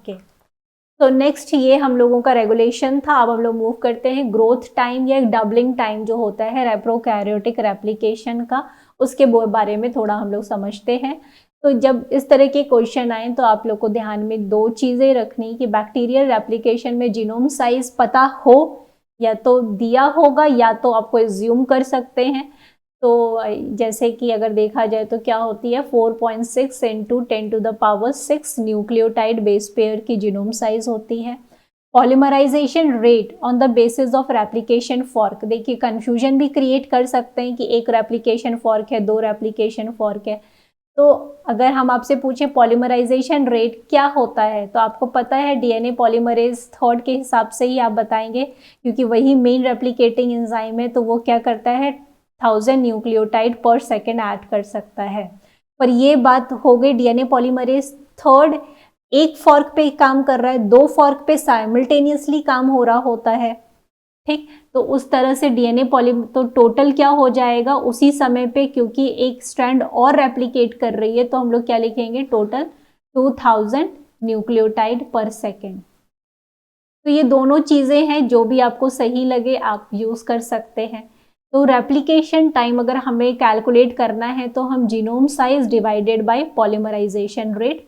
Okay, तो next ये हम लोगों का रेगुलेशन था। अब हम लोग मूव करते हैं ग्रोथ टाइम या डबलिंग टाइम जो होता है प्रोकैरियोटिक रेप्लिकेशन का, उसके बारे में थोड़ा हम लोग समझते हैं। तो जब इस तरह के क्वेश्चन आए तो आप लोग को ध्यान में दो चीज़ें रखनी कि बैक्टीरियल रेप्लिकेशन में जीनोम साइज पता हो या तो दिया होगा या तो आपको एज्यूम कर सकते हैं। तो जैसे कि अगर देखा जाए तो क्या होती है 4.6 इंटू 10⁶ न्यूक्लियोटाइड बेस पेयर की जीनोम साइज होती है। Polymerisation rate on the basis of replication fork, देखिए कंफ्यूजन भी क्रिएट कर सकते हैं कि एक रेप्लिकेशन फॉर्क है, दो रेप्लिकेशन फॉर्क है। तो अगर हम आपसे पूछें पॉलीमराइजेशन रेट क्या होता है तो आपको पता है डीएनए पॉलीमरेज थर्ड के हिसाब से ही आप बताएंगे, क्योंकि वही मेन रेप्लिकेटिंग एंजाइम है। तो वो क्या करता है 1000 न्यूक्लियोटाइड पर सेकेंड ऐड कर सकता है। पर ये बात हो गई डीएनए पॉलीमरेज थर्ड एक फॉर्क पे काम कर रहा है, दो फॉर्क पे साइमल्टेनियसली काम हो रहा होता है, ठीक। तो उस तरह से डीएनए तो टोटल क्या हो जाएगा उसी समय पे, क्योंकि एक स्ट्रैंड और रेप्लिकेट कर रही है, तो हम लोग क्या लिखेंगे टोटल 2000 न्यूक्लियोटाइड पर सेकेंड। तो ये दोनों चीजें हैं, जो भी आपको सही लगे आप यूज कर सकते हैं। तो रेप्लिकेशन टाइम अगर हमें कैलकुलेट करना है तो हम genome size divided by polymerisation rate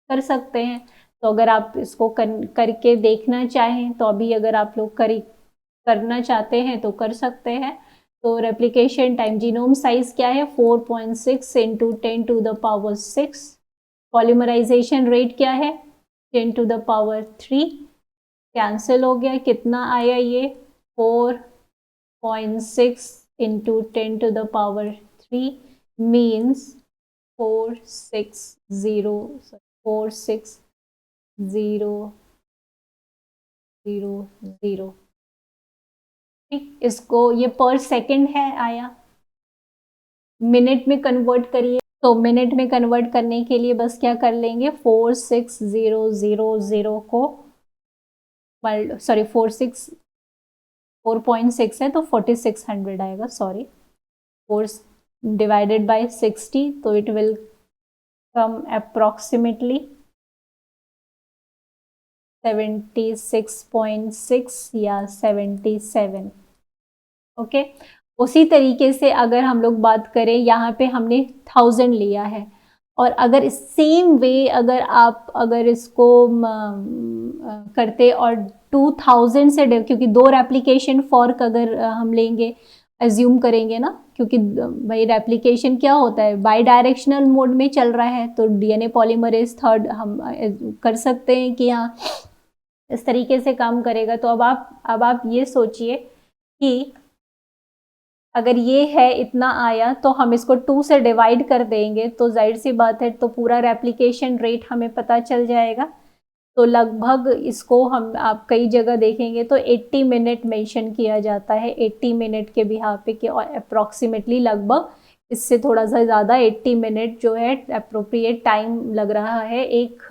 कर सकते हैं। तो अगर आप इसको करके देखना चाहें तो अभी अगर आप लोग करना चाहते हैं तो कर सकते हैं। तो रेप्लिकेशन टाइम जीनोम साइज क्या है 4.6 इंटू 10⁶। पॉलीमराइजेशन रेट क्या है 10⁻3। कैंसिल हो गया, कितना आया ये 4.6 इंटू 10⁻3 मीन्स 46000। ठीक, इसको ये पर सेकंड है आया, मिनट में कन्वर्ट करिए। तो मिनट में कन्वर्ट करने के लिए बस क्या कर लेंगे 46000 को सॉरी 4.6 है तो 4600 आएगा, सॉरी 4 डिवाइडेड बाय 60, तो इट विल कम अप्रोक्सीमेटली 76.6 या 77। ओके, उसी तरीके से अगर हम लोग बात करें यहाँ पे हमने 1000 लिया है, और अगर सेम वे अगर इसको करते और 2000 से क्योंकि दो रेप्लिकेशन फॉर्क अगर हम लेंगे एज्यूम करेंगे ना, क्योंकि भाई रेप्लिकेशन क्या होता है बाई डायरेक्शनल मोड में चल रहा है, तो डीएनए पॉलीमरेज थर्ड हम कर सकते हैं कि हाँ इस तरीके से काम करेगा। तो अब आप ये सोचिए कि अगर ये है इतना आया तो हम इसको 2 से डिवाइड कर देंगे तो जाहिर सी बात है तो पूरा रेप्लिकेशन रेट हमें पता चल जाएगा। तो लगभग इसको आप कई जगह देखेंगे तो 80 मिनट मेंशन किया जाता है, 80 मिनट के बिहाफ पे कि अप्रॉक्सीमेटली लगभग इससे थोड़ा सा ज़्यादा 80 मिनट जो है अप्रोप्रिएट टाइम लग रहा है एक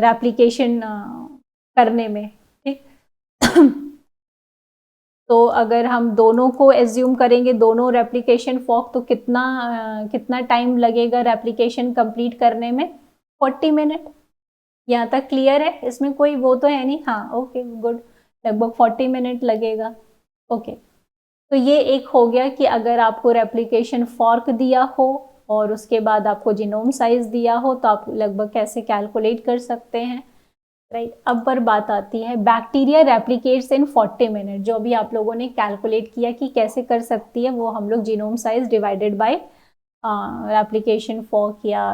रेप्लिकेशन करने में, ठीक। तो अगर हम दोनों को एज्यूम करेंगे दोनों रेप्लिकेशन फॉर्क तो कितना टाइम लगेगा रेप्लिकेशन कंप्लीट करने में 40 मिनट। यहाँ तक क्लियर है, इसमें कोई वो तो है नहीं, हाँ ओके गुड, लगभग 40 मिनट लगेगा। ओके, तो ये एक हो गया कि अगर आपको रेप्लिकेशन फॉर्क दिया हो और उसके बाद आपको जीनोम साइज दिया हो तो आप लगभग कैसे कैलकुलेट कर सकते हैं, राइट। अब पर बात आती है बैक्टीरिया रेप्लिकेट्स इन 40 मिनट, जो भी आप लोगों ने कैलकुलेट किया कि कैसे कर सकती है, वो हम लोग genome size divided by replication fork या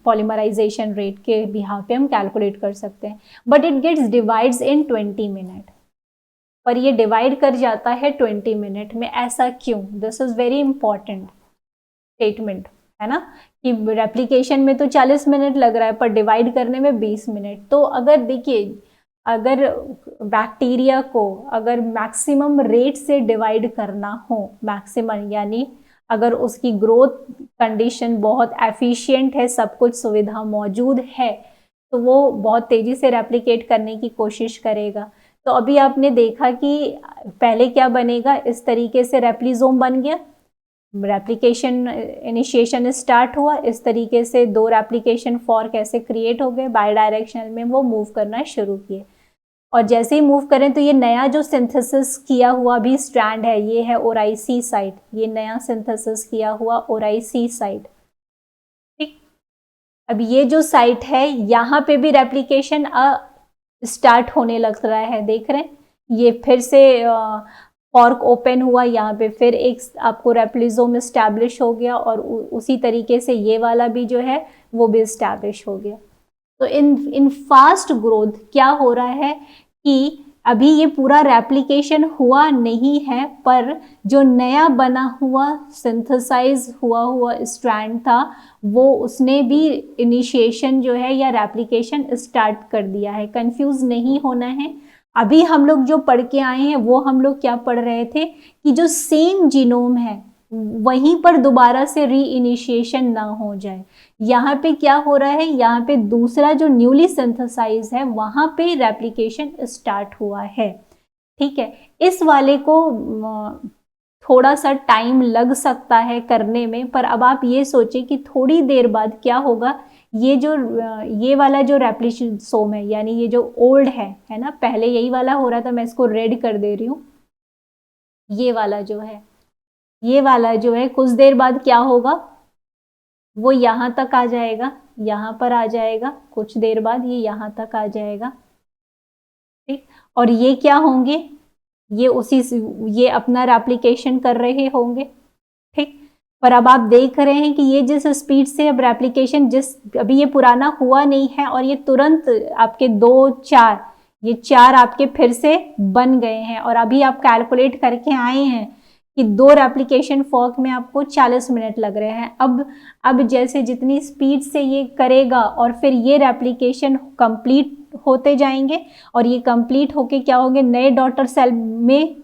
पॉलीमराइजेशन रेट के बिहाफ पे हम कैलकुलेट कर सकते हैं। But it gets divides in 20 minute, पर ये डिवाइड कर जाता है 20 मिनट में, ऐसा क्यों? This is very important statement है ना, कि रेप्लिकेशन में तो 40 मिनट लग रहा है पर डिवाइड करने में 20 मिनट। तो अगर देखिए अगर बैक्टीरिया को अगर मैक्सिमम रेट से डिवाइड करना हो, मैक्सिमम यानी अगर उसकी ग्रोथ कंडीशन बहुत एफिशिएंट है, सब कुछ सुविधा मौजूद है, तो वो बहुत तेज़ी से रेप्लिकेट करने की कोशिश करेगा। तो अभी आपने देखा कि पहले क्या बनेगा, इस तरीके से रेप्लिजोम बन गया, रेप्लिकेशन इनिशिएशन स्टार्ट हुआ, इस तरीके से 2 रेप्लिकेशन फॉर्क ऐसे क्रिएट हो गए, बाई डायरेक्शनल में वो मूव करना शुरू किए। और जैसे ही मूव करें तो ये नया जो सिंथेसिस किया हुआ भी स्ट्रैंड है, ये है ओराइसी साइट, ये नया सिंथेसिस किया हुआ ओराइसी साइट। ठीक, अब ये जो साइट है यहाँ पे भी रेप्लिकेशन स्टार्ट होने लग रहा है, देख रहे हैं, ये फिर से फॉर्क ओपन हुआ, यहाँ पे फिर एक आपको रेप्लिजोम इस्टेब्लिश हो गया, और उसी तरीके से ये वाला भी जो है वो भी इस्टेब्लिश हो गया। तो इन फास्ट ग्रोथ क्या हो रहा है कि अभी ये पूरा रेप्लिकेशन हुआ नहीं है, पर जो नया बना हुआ सिंथेसाइज हुआ स्ट्रैंड था वो उसने भी इनिशिएशन जो है या रेप्लिकेशन स्टार्ट कर दिया है। कंफ्यूज नहीं होना है, अभी हम लोग जो पढ़ के आए हैं वो हम लोग क्या पढ़ रहे थे कि जो सेम जीनोम है वहीं पर दोबारा से री इनिशिएशन ना हो जाए। यहाँ पे क्या हो रहा है, यहाँ पे दूसरा जो न्यूली सिंथेसाइज है वहाँ पे रेप्लिकेशन स्टार्ट हुआ है। ठीक है, इस वाले को थोड़ा सा टाइम लग सकता है करने में, पर अब आप ये सोचिए कि थोड़ी देर बाद क्या होगा, ये वाला जो रेप्लिसोम है, यानी ये जो ओल्ड है ना, पहले यही वाला हो रहा था, मैं इसको रेड कर दे रही हूँ, ये वाला जो है कुछ देर बाद क्या होगा, वो यहाँ तक आ जाएगा, यहाँ पर आ जाएगा, कुछ देर बाद ये यहाँ तक आ जाएगा। ठीक, और ये क्या होंगे, ये अपना रेप्लिकेशन कर रहे होंगे। ठीक, पर अब आप देख रहे हैं कि ये जिस स्पीड से अब रेप्लिकेशन, अभी ये पुराना हुआ नहीं है और ये तुरंत आपके 2-4 ये 4 आपके फिर से बन गए हैं, और अभी आप कैलकुलेट करके आए हैं कि 2 रेप्लिकेशन फॉर्क में आपको 40 मिनट लग रहे हैं। अब जैसे जितनी स्पीड से ये करेगा और फिर ये रेप्लिकेशन कंप्लीट होते जाएंगे, और ये कंप्लीट होके क्या होंगे, नए डॉटर सेल में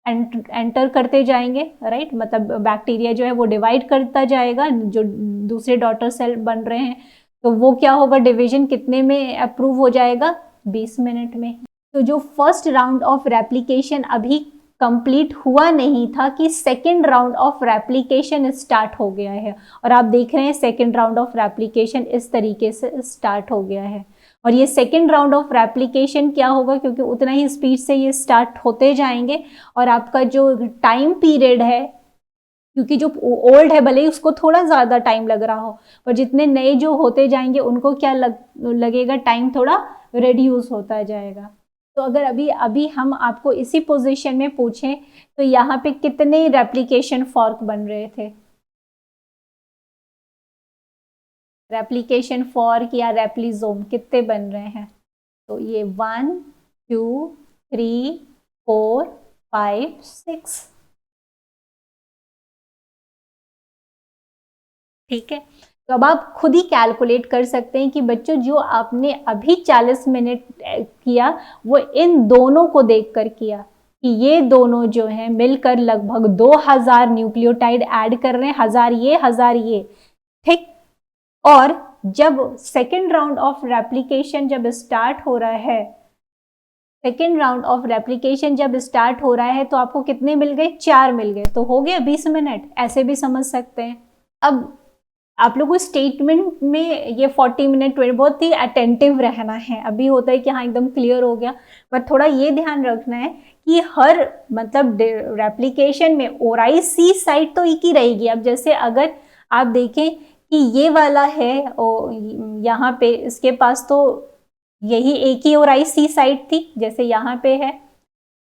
एंटर करते जाएंगे, राइट, मतलब बैक्टीरिया जो है वो डिवाइड करता जाएगा, जो दूसरे डॉटर सेल बन रहे हैं, तो वो क्या होगा, डिवीजन कितने में अप्रूव हो जाएगा, 20 मिनट में। तो जो फर्स्ट राउंड ऑफ रेप्लिकेशन अभी कंप्लीट हुआ नहीं था कि second round of replication start हो गया है, और आप देख रहे हैं सेकेंड राउंड ऑफ रेप्लिकेशन इस तरीके से स्टार्ट हो गया है। और ये सेकेंड राउंड ऑफ रेप्लिकेशन क्या होगा, क्योंकि उतना ही स्पीड से ये स्टार्ट होते जाएंगे, और आपका जो टाइम पीरियड है, क्योंकि जो ओल्ड है भले ही उसको थोड़ा ज़्यादा टाइम लग रहा हो, पर जितने नए जो होते जाएंगे उनको क्या लगेगा, टाइम थोड़ा रिड्यूस होता जाएगा। तो अगर अभी हम आपको इसी पोजीशन में पूछें तो यहाँ पे कितने रेप्लिकेशन फॉर्क बन रहे थे, रेप्लिकेशन फॉर्क या रेप्लिजोम कितने बन रहे हैं, तो ये 1 2 3 4 5 6। ठीक है, तो अब आप खुद ही कैलकुलेट कर सकते हैं कि बच्चों जो आपने अभी 40 मिनट किया वो इन दोनों को देखकर किया कि ये दोनों जो हैं मिलकर लगभग 2000 न्यूक्लियोटाइड ऐड कर रहे हैं, 1000 ये। ठीक, और जब सेकेंड राउंड ऑफ रेप्लिकेशन जब स्टार्ट हो रहा है, सेकेंड राउंड ऑफ रेप्लिकेशन जब स्टार्ट हो रहा है तो आपको कितने मिल गए, 4 मिल गए, तो हो गया 20 मिनट, ऐसे भी समझ सकते हैं। अब आप लोगों को स्टेटमेंट में ये 40 मिनट बहुत ही अटेंटिव रहना है। अभी होता है कि हाँ एकदम क्लियर हो गया, पर थोड़ा ये ध्यान रखना है कि हर मतलब रेप्लिकेशन में ओराइसी साइट तो एक ही रहेगी। अब जैसे अगर आप देखें कि ये वाला है यहाँ पे, इसके पास तो यही एक ही ओराइसी साइट थी, जैसे यहाँ पे है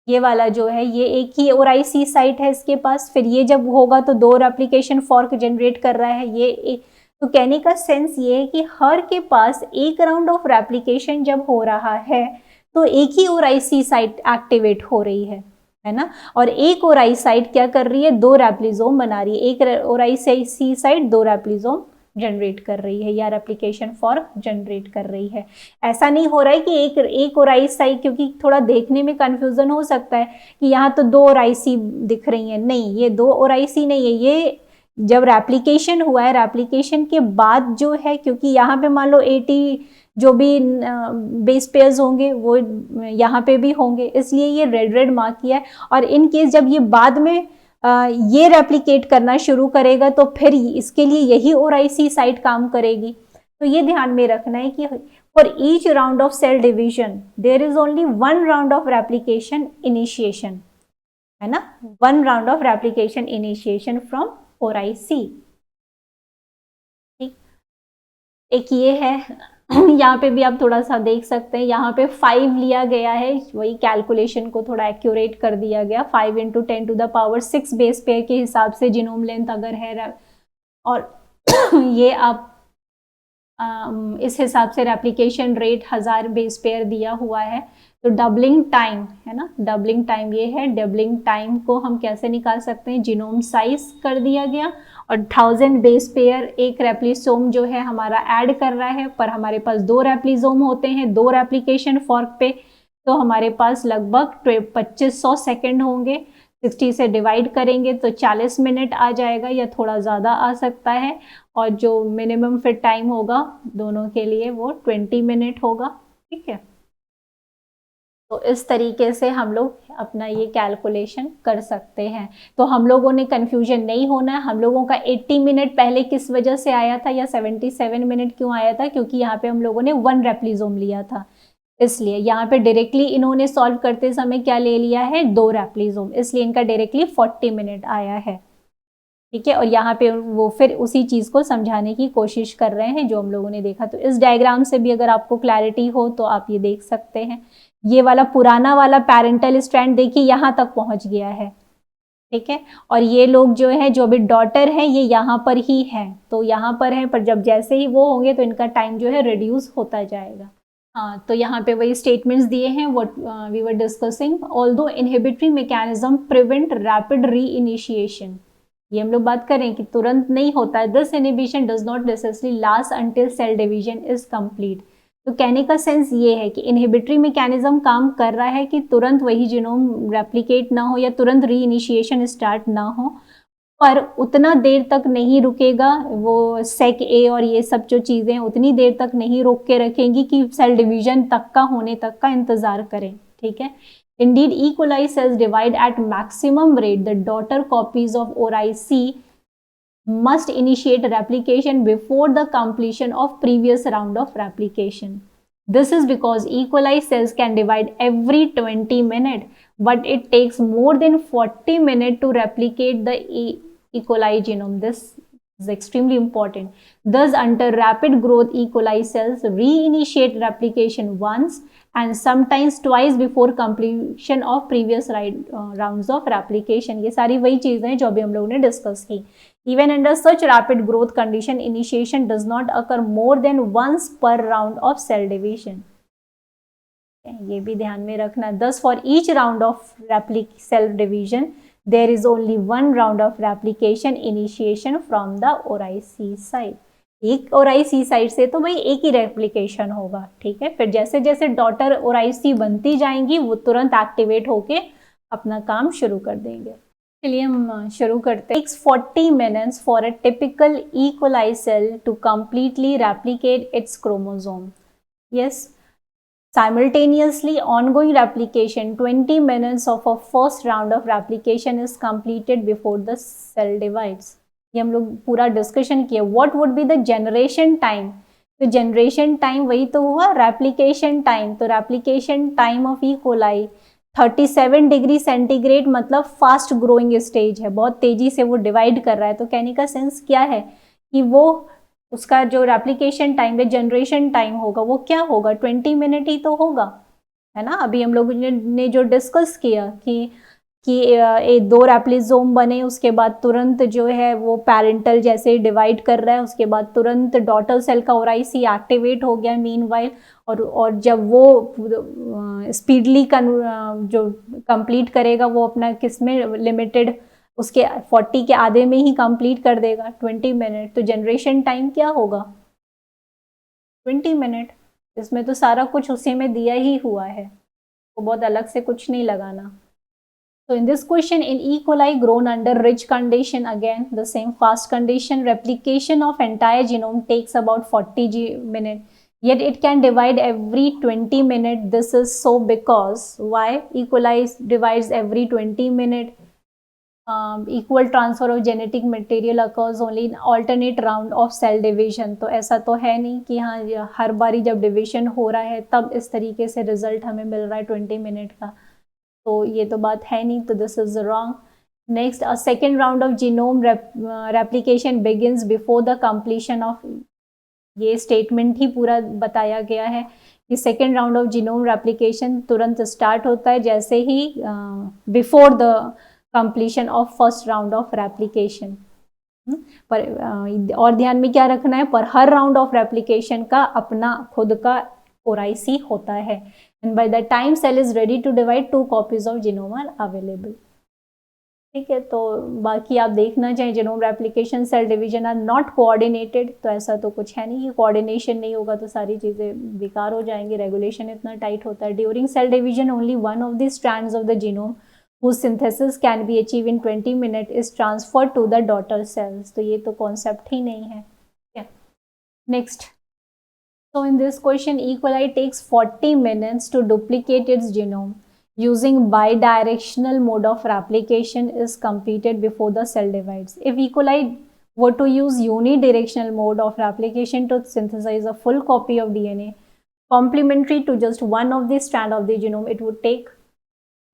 ये वाला जो है ये एक ही ओराइसी साइट है इसके पास, फिर ये जब होगा तो 2 रेप्लिकेशन फॉर्क जनरेट कर रहा है ये एक। तो कहने का सेंस ये है कि हर के पास एक राउंड ऑफ रेप्लिकेशन जब हो रहा है तो एक ही ओराइसी साइट एक्टिवेट हो रही है ना, और एक ओराइसी साइट क्या कर रही है, 2 रेप्लिजोम बना रही है, एक ओराइसी साइट 2 रेप्लिजोम जनरेट कर रही है या रेप्लिकेशन फॉर्क जनरेट कर रही है। ऐसा नहीं हो रहा है कि एक ओराइसी साइट, क्योंकि थोड़ा देखने में कंफ्यूजन हो सकता है कि यहाँ तो 2 ओराइसी दिख रही है, नहीं ये 2 ओराइसी नहीं है, ये जब रेप्लिकेशन हुआ है, रेप्लिकेशन के बाद जो है, क्योंकि यहाँ पे मान लो 80 जो भी बेस पेयर्स होंगे वो यहाँ पे भी होंगे, इसलिए ये रेड मार्क किया है। और इन केस जब ये बाद में ये रेप्लिकेट करना शुरू करेगा तो फिर इसके लिए यही ORIC साइट काम करेगी। तो ये ध्यान में रखना है कि for each round of cell division there is only 1 round of replication initiation, है ना, 1 round of replication initiation from ORIC। ठीक, एक ये है यहाँ पे भी आप थोड़ा सा देख सकते हैं, यहाँ पे 5 लिया गया है, वही कैलकुलेशन को थोड़ा एक्यूरेट कर दिया गया, 5 × 10⁶ बेस पेयर के हिसाब से जीनोम लेंथ अगर है, और ये आप इस हिसाब से रेप्लिकेशन रेट 1000 बेस पेयर दिया हुआ है। तो डबलिंग टाइम है ना, डबलिंग टाइम ये है, डबलिंग टाइम को हम कैसे निकाल सकते हैं, जीनोम साइज कर दिया गया और 1000 बेस पेयर एक रेप्लिसोम जो है हमारा ऐड कर रहा है, पर हमारे पास 2 रेप्लिसोम होते हैं 2 रेप्लिकेशन फॉर्क पे, तो हमारे पास लगभग 2500 सेकेंड होंगे। 60 से डिवाइड करेंगे तो 40 मिनट आ जाएगा या थोड़ा ज़्यादा आ सकता है, और जो मिनिमम फिर टाइम होगा दोनों के लिए वो 20 मिनट होगा। ठीक है, तो इस तरीके से हम लोग अपना ये कैलकुलेशन कर सकते हैं। तो हम लोगों ने कन्फ्यूजन नहीं होना है, हम लोगों का 80 मिनट पहले किस वजह से आया था या 77 मिनट क्यों आया था, क्योंकि यहाँ पे हम लोगों ने 1 रेप्लिसोम लिया था, इसलिए यहाँ पे डायरेक्टली इन्होंने सॉल्व करते समय क्या ले लिया है, 2 रेप्लिसोम, इसलिए इनका डायरेक्टली 40 मिनट आया है। ठीक है, और यहाँ पे वो फिर उसी चीज़ को समझाने की कोशिश कर रहे हैं जो हम लोगों ने देखा। तो इस डायग्राम से भी अगर आपको क्लैरिटी हो तो आप ये देख सकते हैं, ये वाला पुराना वाला पेरेंटल स्ट्रैंड देखिए यहाँ तक पहुँच गया है। ठीक है, और ये लोग जो है जो अभी डॉटर है ये यहाँ पर ही है, तो यहाँ पर है, पर जब जैसे ही वो होंगे तो इनका टाइम जो है रिड्यूस होता जाएगा। हाँ, तो यहाँ पे वही स्टेटमेंट्स दिए हैं what we were discussing, although inhibitory mechanism prevent rapid reinitiation, ये हम लोग बात करें कि तुरंत नहीं होता है, this inhibition does not necessarily last until cell division is complete. तो कहने का सेंस ये है कि इनहिबिटरी मैकेनिज्म काम कर रहा है कि तुरंत वही जीनोम रेप्लिकेट ना हो या तुरंत री इनिशिएशन स्टार्ट ना हो, पर उतना देर तक नहीं रुकेगा, वो सेक ए और ये सब जो चीज़ें उतनी देर तक नहीं रोक के रखेंगी कि सेल डिवीजन तक का होने तक का इंतज़ार करें। ठीक है, indeed E. coli cells divide at maximum rate, the daughter copies of ORIC must initiate replication before the completion of previous round of replication. This is because E. coli cells can divide every 20 minutes, but it takes more than 40 minutes to replicate the E. coli genome. This is extremely important. Thus, under rapid growth, E. coli cells reinitiate replication once and sometimes twice before completion of previous rounds of replication. ये सारी वही चीज़ें हैं जो अभी हम लोगों ने डिस्कस की। Even under such rapid growth condition, initiation does not occur more than once per round of cell division. ये भी ध्यान में रखना। Thus, for each round of cell division, there is only 1 round of replication initiation from the ORIC side. एक ORIC side से तो भाई एक ही रेप्लिकेशन होगा। ठीक है, फिर जैसे जैसे डॉटर ORIC बनती जाएंगी वो तुरंत एक्टिवेट होके अपना काम शुरू कर देंगे। चलिए हम शुरू करते हैं। 40 minutes for a typical E. coli cell to completely replicate its chromosome. Yes, simultaneously ongoing replication 20 minutes of a first round of replication is completed before the cell divides. ये हम लोग पूरा डिस्कशन किया। What would be the generation time, तो generation time वही तो हुआ replication time, तो replication time of E coli 37 degree centigrade, मतलब फास्ट ग्रोइंग स्टेज है, बहुत तेजी से वो डिवाइड कर रहा है। तो कहने का सेंस क्या है कि वो उसका जो रेप्लिकेशन टाइम है जनरेशन टाइम होगा वो क्या होगा, 20 मिनट ही तो होगा, है ना। अभी हम लोगों ने जो डिस्कस किया कि 2 रेप्लिसोम बने, उसके बाद तुरंत जो है वो पेरेंटल जैसे डिवाइड कर रहा है, उसके बाद तुरंत डॉटर सेल का ORIC एक्टिवेट हो गया मीनवाइल, और जब वो स्पीडली जो कंप्लीट करेगा वो अपना किस में लिमिटेड, उसके 40 के आधे में ही कंप्लीट कर देगा 20 मिनट। तो जनरेशन टाइम क्या होगा 20 मिनट। इसमें तो सारा कुछ उसी में दिया ही हुआ है, तो बहुत अलग से कुछ नहीं लगाना। So in this question, in E. coli grown under rich condition, again the same fast condition, replication of entire genome takes about 40 minutes, yet it can divide every 20 minutes. This is so because why E. coli divides every 20 minutes? Equal transfer of genetic material occurs only in alternate round of cell division. तो ऐसा तो है नहीं कि हाँ हर बारी जब division हो रहा है तब इस तरीके से रिजल्ट हमें मिल रहा है 20 मिनट का, तो ये तो बात है नहीं, तो this is wrong. Next, a second round of genome replication begins before the completion of, ये स्टेटमेंट ही पूरा बताया गया है कि second round of genome replication तुरंत स्टार्ट होता है जैसे ही before the completion of first round of replication. पर और ध्यान में क्या रखना है, पर हर राउंड ऑफ रेप्लिकेशन का अपना खुद का OIC होता है, and by the time cell is ready to divide 2 copies of genome are available. ठीक है, तो बाकी आप देखना चाहें genome replication cell division are not coordinated, तो ऐसा तो कुछ है नहीं कि कोऑर्डिनेशन नहीं होगा तो सारी चीज़ें बेकार हो जाएंगी, रेगुलेशन इतना टाइट होता है। During cell division only one of the strands of the genome whose synthesis can be achieved in 20 minutes is transferred to the daughter cells। तो ये तो कॉन्सेप्ट ही नहीं है। Next, so in this question E. coli takes 40 minutes to duplicate its genome using bidirectional mode of replication is completed before the cell divides। If E. coli were to use unidirectional mode of replication to synthesize a full copy of DNA complementary to just one of the strand of the genome, it would take,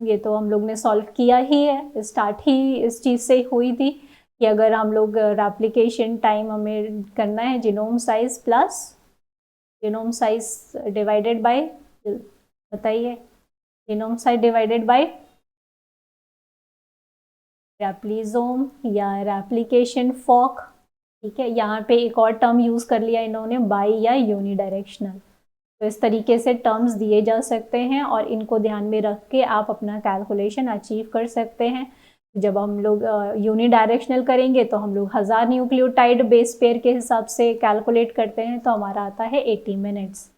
ये तो हम लोग ने solve किया ही है, start ही इस चीज़ से हुई थी कि अगर हम लोग रेप्लिकेशन टाइम हमें करना है genome size plus genome size divided bye, बताइए, जीनोम साइज डिवाइडेड बाय रेप्लिजोम या रेप्लिकेशन फॉक। ठीक है, यहाँ पे एक और टर्म यूज़ कर लिया इन्होंने, बाई या यूनिडायरेक्शनल। तो इस तरीके से टर्म्स दिए जा सकते हैं और इनको ध्यान में रख के आप अपना कैलकुलेशन अचीव कर सकते हैं। जब हम लोग यूनिडायरेक्शनल करेंगे तो हम लोग 1000 न्यूक्लियोटाइड बेस पेयर के हिसाब से कैलकुलेट करते हैं, तो हमारा आता है 80 मिनट्स।